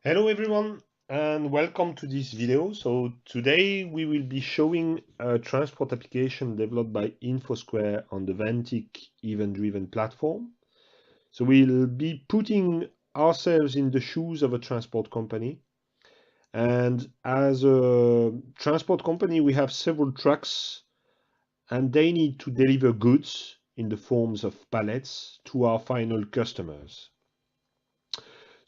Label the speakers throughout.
Speaker 1: Hello everyone and welcome to this video. So today we will be showing a transport application developed by Infosquare on the Vantiq event-driven platform. So we'll be putting ourselves in the shoes of a transport company. And as a transport company, we have several trucks and they need to deliver goods in the forms of pallets to our final customers.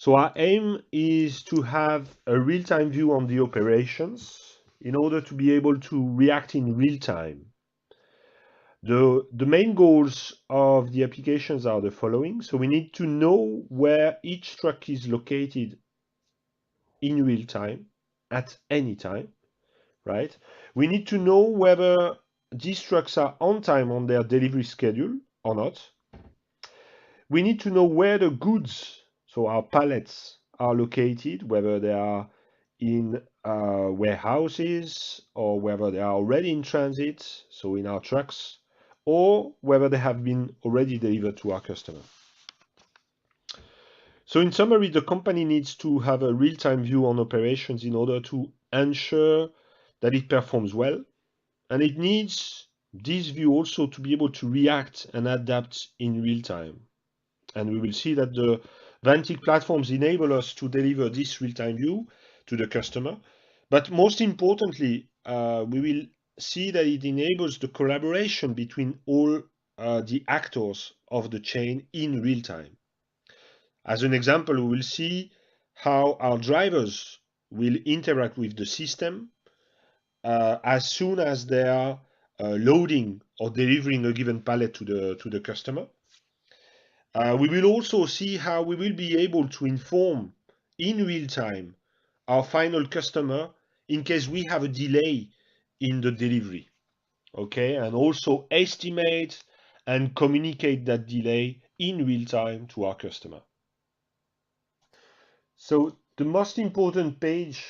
Speaker 1: So our aim is to have a real-time view on the operations in order to be able to react in real time. The main goals of the applications are the following. So we need to know where each truck is located in real time at any time, right? We need to know whether these trucks are on time on their delivery schedule or not. We need to know where the goods, so our pallets, are located, whether they are in warehouses or whether they are already in transit, so in our trucks, or whether they have been already delivered to our customer. So in summary, the company needs to have a real-time view on operations in order to ensure that it performs well, and it needs this view also to be able to react and adapt in real time. And we will see that the Vantiq platforms enable us to deliver this real-time view to the customer. But most importantly, we will see that it enables the collaboration between all the actors of the chain in real time. As an example, we will see how our drivers will interact with the system as soon as they are loading or delivering a given pallet to the customer. We will also see how we will be able to inform in real time our final customer in case we have a delay in the delivery, okay? And also estimate and communicate that delay in real time to our customer. So the most important page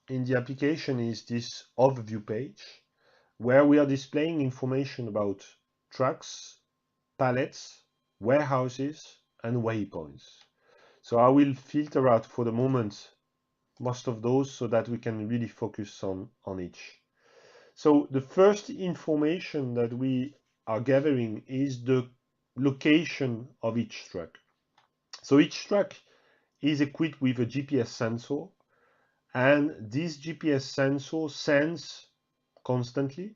Speaker 1: in the application is this overview page, where we are displaying information about trucks, pallets, warehouses, and waypoints. So I will filter out for the moment most of those so that we can really focus on each. So the first information that we are gathering is the location of each truck. So each truck is equipped with a GPS sensor, and this GPS sensor sends constantly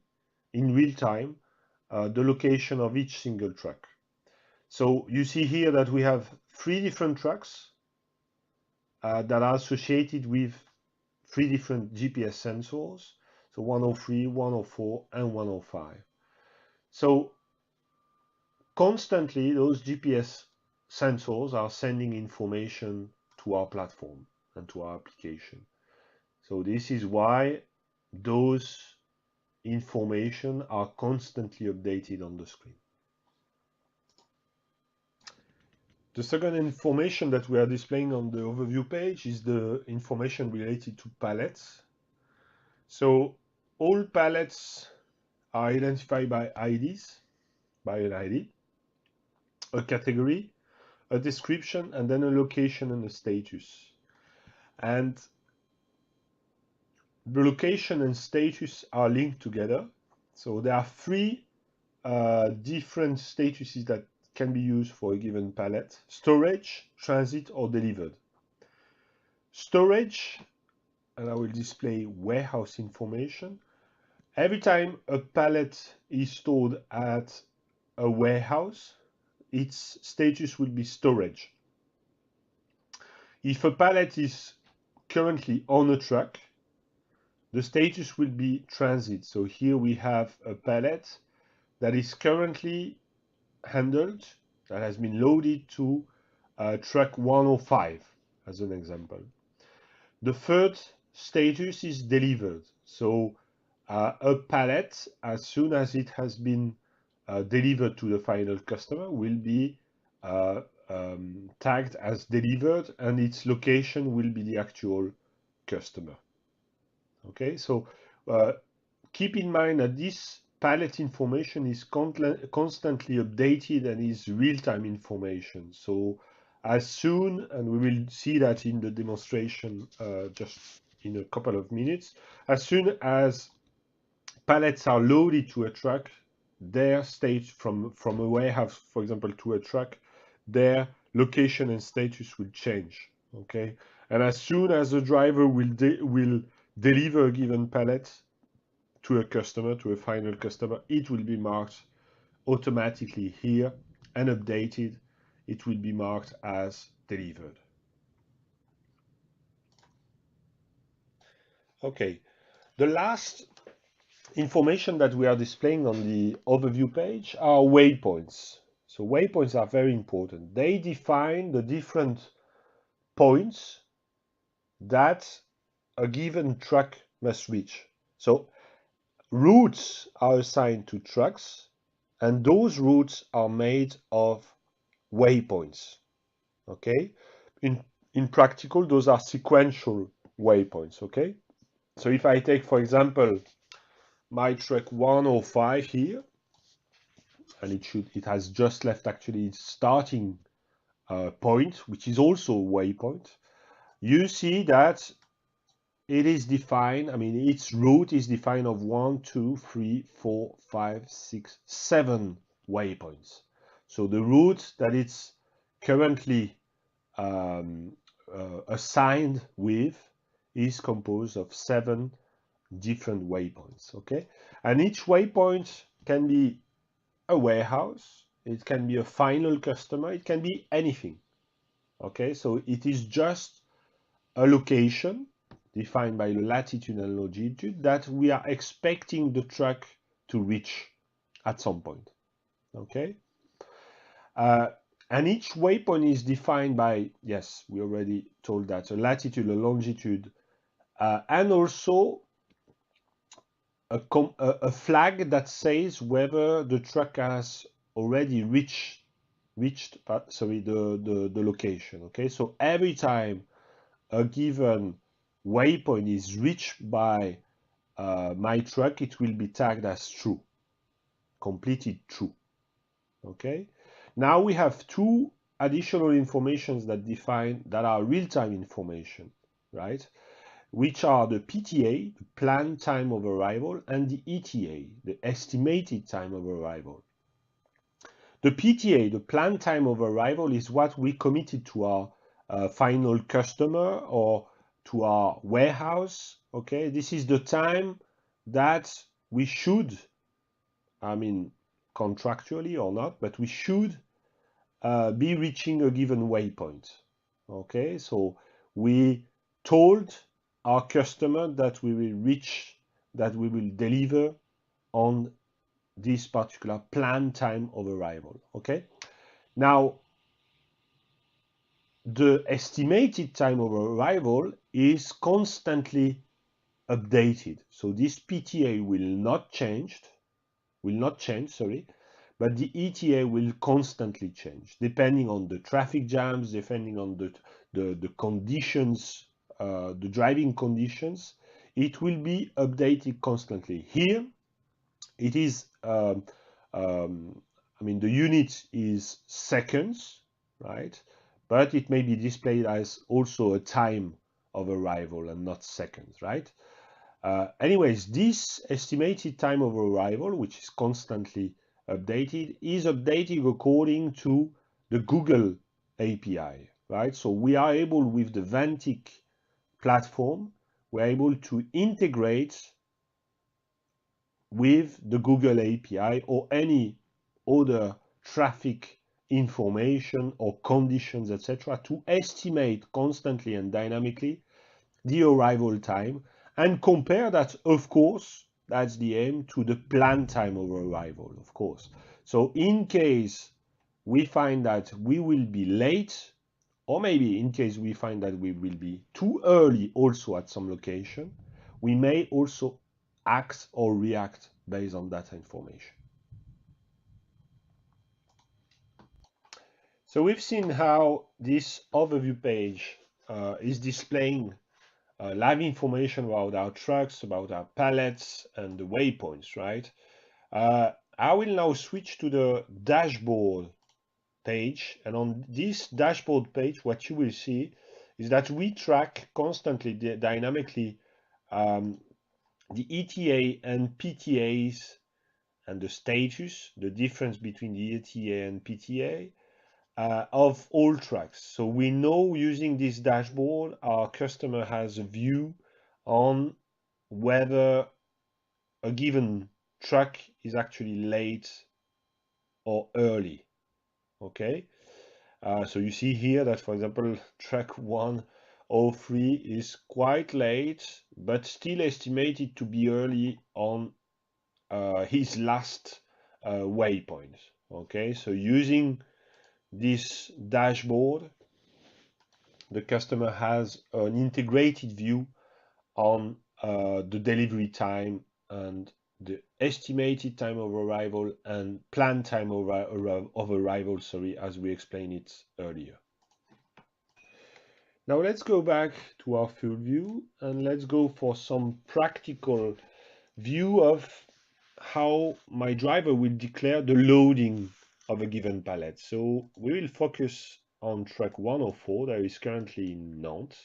Speaker 1: in real time the location of each single truck. So you see here that we have 3 different trucks that are associated with 3 different GPS sensors. So 103, 104, and 105. So constantly those GPS sensors are sending information to our platform and to our application. So this is why those information are constantly updated on the screen. The second information that we are displaying on the overview page is the information related to pallets. So all pallets are identified by IDs, by an ID, a category, a description, and then a location and a status. And the location and status are linked together. So there are 3 different statuses that can be used for a given pallet: storage, transit, or delivered. Storage, and I will display warehouse information. Every time a pallet is stored at a warehouse, its status will be storage. If a pallet is currently on a truck, the status will be transit. So here we have a pallet that is currently handled, that has been loaded to truck 105, as an example. The third status is delivered. So a pallet, as soon as it has been delivered to the final customer, will be tagged as delivered, and its location will be the actual customer. Okay, so keep in mind that this pallet information is constantly updated and is real-time information. So As soon, and we will see that in the demonstration just in a couple of minutes, as soon as pallets are loaded to a truck, their state from a warehouse, for example, to a truck, their location and status will change. Okay, and as soon as the driver will deliver a given pallet to a customer, to a final customer, it will be marked automatically here and updated. It will be marked as delivered. Okay, the last information that we are displaying on the overview page are waypoints. So waypoints are very important. They define the different points that a given truck must reach. So routes are assigned to trucks, and those routes are made of waypoints. Okay? In practical, those are sequential waypoints. Okay? So if I take, for example, my truck 105 here, and it has just left actually its starting point, which is also a waypoint. You see that it is defined, I mean, its route is defined of 1, 2, 3, 4, 5, 6, 7 waypoints. So the route that it's currently assigned with is composed of 7 different waypoints, okay? And each waypoint can be a warehouse, it can be a final customer, it can be anything. Okay, so it is just a location defined by the latitude and longitude that we are expecting the truck to reach at some point. Okay, and each waypoint is defined by, yes, we already told that, a latitude, a longitude, and also a flag that says whether the truck has already reached the location. Okay, so every time a given waypoint is reached by my truck, it will be tagged as true, completed true. Okay, now we have two additional informations that are real-time information, right? Which are the PTA, the planned time of arrival, and the ETA, the estimated time of arrival. The PTA, the planned time of arrival, is what we committed to our final customer or to our warehouse. Okay, this is the time that we should, I mean, contractually or not, but we should be reaching a given waypoint. Okay, so we told our customer that we will reach, that we will deliver on this particular planned time of arrival. Okay, now the estimated time of arrival is constantly updated. So this PTA will not change, sorry, but the ETA will constantly change depending on the traffic jams, depending on the conditions, the driving conditions. It will be updated constantly. Here, it is, I mean, the unit is seconds, right? But it may be displayed as also a time of arrival and not seconds, right? Anyways, this estimated time of arrival, which is constantly updated, is updated according to the Google API, right? So we are able, with the Vantiq platform, we're able to integrate with the Google API or any other traffic information or conditions, etc., to estimate constantly and dynamically the arrival time and compare that, of course, that's the aim, to the planned time of arrival, of course. So in case we find that we will be late, or maybe in case we find that we will be too early also at some location, we may also act or react based on that information. So we've seen how this overview page is displaying live information about our trucks, about our pallets, and the waypoints, right? I will now switch to the dashboard page, and on this dashboard page, what you will see is that we track constantly, dynamically, the ETA and PTAs and the status, the difference between the ETA and PTA of all trucks. So we know using this dashboard, our customer has a view on whether a given truck is actually late or early. Okay, so you see here that, for example, truck 103 is quite late, but still estimated to be early on his last waypoint. Okay, so using this dashboard, the customer has an integrated view on the delivery time and the estimated time of arrival and planned time of arrival, sorry, as we explained it earlier. Now let's go back to our field view and let's go for some practical view of how my driver will declare the loading of a given pallet. So we will focus on truck 104 that is currently in Nantes.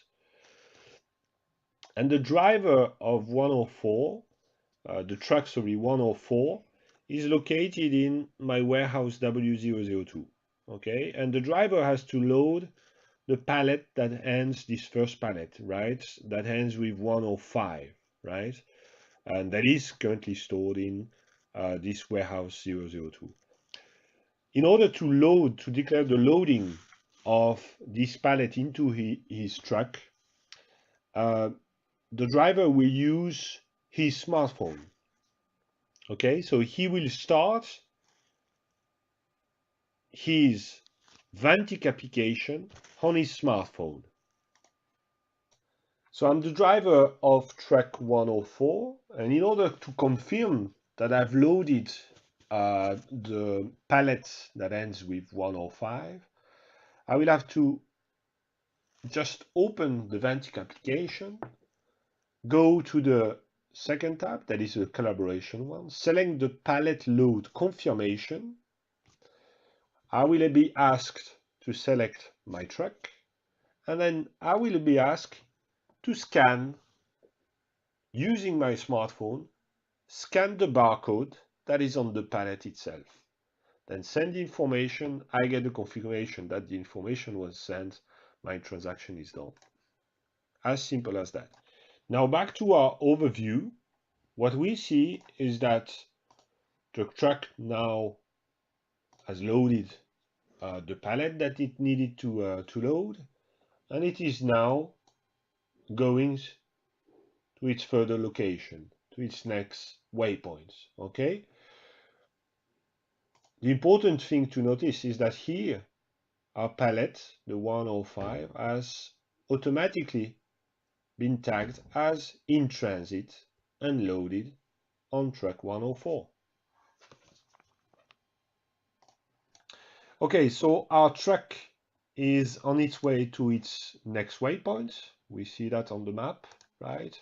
Speaker 1: And the driver of 104, the truck, sorry, 104, is located in my warehouse W002. Okay, and the driver has to load the pallet that ends this first pallet, right? That ends with 105, right? And that is currently stored in this warehouse 002. In order to declare the loading of this pallet into his truck, the driver will use his smartphone. Okay, so he will start his Vantiq application on his smartphone. So I'm the driver of truck 104, and in order to confirm that I've loaded the pallet that ends with 105, I will have to just open the Vantiq application, go to the second tab, that is a collaboration one, select the pallet load confirmation. I will be asked to select my truck, and then I will be asked to scan, using my smartphone, scan the barcode that is on the pallet itself. Then send the information, I get the confirmation that the information was sent, my transaction is done. As simple as that. Now back to our overview. What we see is that the truck now has loaded the pallet that it needed to load, and it is now going to its further location, to its next waypoint. Okay. The important thing to notice is that here our pallet, the 105, has automatically been tagged as in transit and loaded on truck 104. Okay, so our truck is on its way to its next waypoint. We see that on the map, right?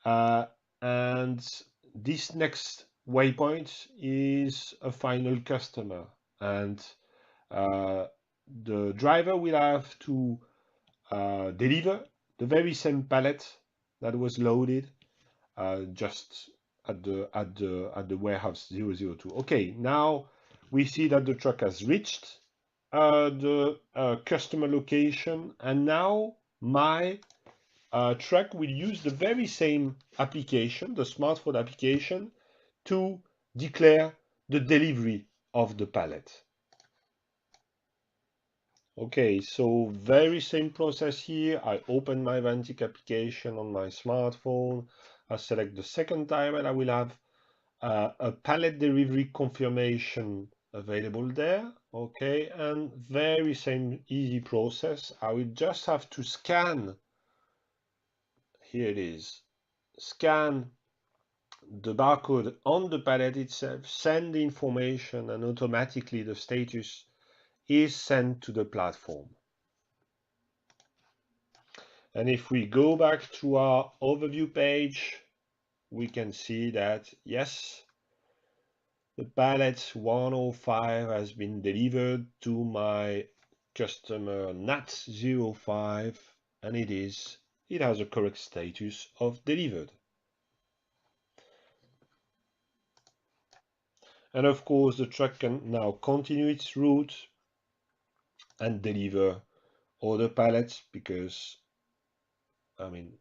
Speaker 1: And this next waypoint is a final customer, and the driver will have to deliver the very same pallet that was loaded just at the warehouse 002. Okay, now we see that the truck has reached the customer location, and now my truck will use the very same application, the smartphone application, to declare the delivery of the pallet. Okay, so very same process here. I open my Vantiq application on my smartphone. I select the second time, and I will have a pallet delivery confirmation available there. Okay, and very same easy process. I will just have to scan. Here it is. Scan the barcode on the pallet itself, send the information, and automatically the status is sent to the platform. And if we go back to our overview page, we can see that, yes, The pallet 105 has been delivered to my customer NAT05, and it has a correct status of delivered. And of course, the truck can now continue its route and deliver other pallets, because I mean,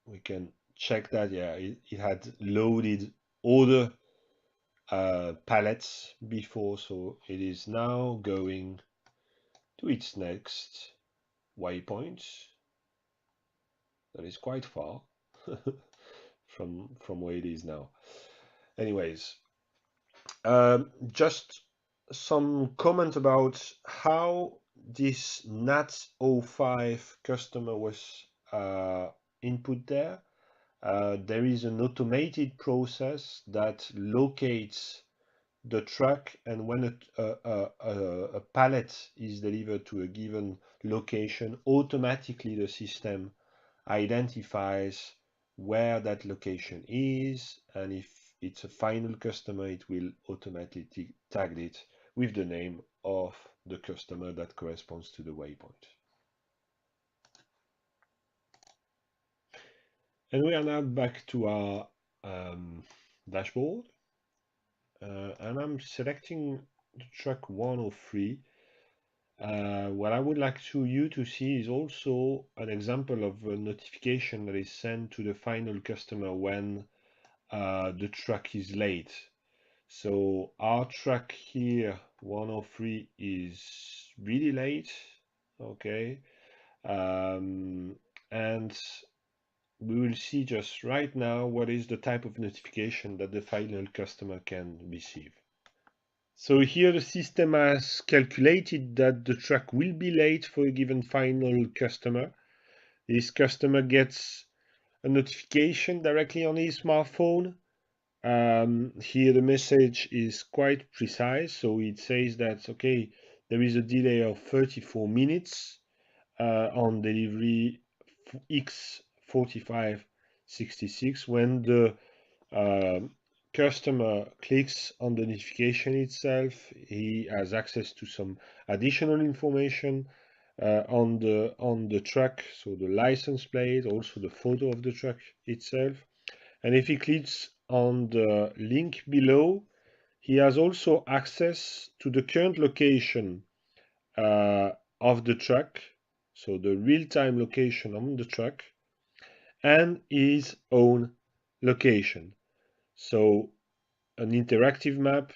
Speaker 1: we can check that, yeah, it had loaded other pallets before, so it is now going to its next waypoint. That is quite far from where it is now. Anyways, just some comment about how this NAT05 customer was input there. There is an automated process that locates the truck, and when a pallet is delivered to a given location, automatically the system identifies where that location is, and if it's a final customer, it will automatically tag it with the name of the customer that corresponds to the waypoint. And we are now back to our dashboard, and I'm selecting the truck 103. What I would like you to see is also an example of a notification that is sent to the final customer when the truck is late. So our truck here, 103, is really late, okay? And we will see just right now what is the type of notification that the final customer can receive. So here the system has calculated that the truck will be late for a given final customer. This customer gets a notification directly on his smartphone. Here the message is quite precise, so it says that, okay, there is a delay of 34 minutes on delivery X4566. When the customer clicks on the notification itself, he has access to some additional information on the truck, so the license plate, also the photo of the truck itself. And if he clicks on the link below, he has also access to the current location of the truck, so the real-time location on the truck, and his own location. So an interactive map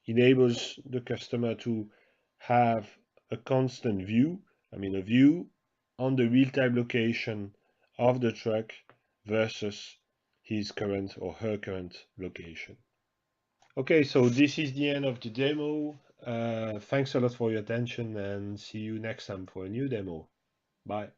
Speaker 1: enables the customer to have a constant view, a view on the real-time location of the truck versus his current or her current location. Okay, so this is the end of the demo. Thanks a lot for your attention, and see you next time for a new demo. Bye.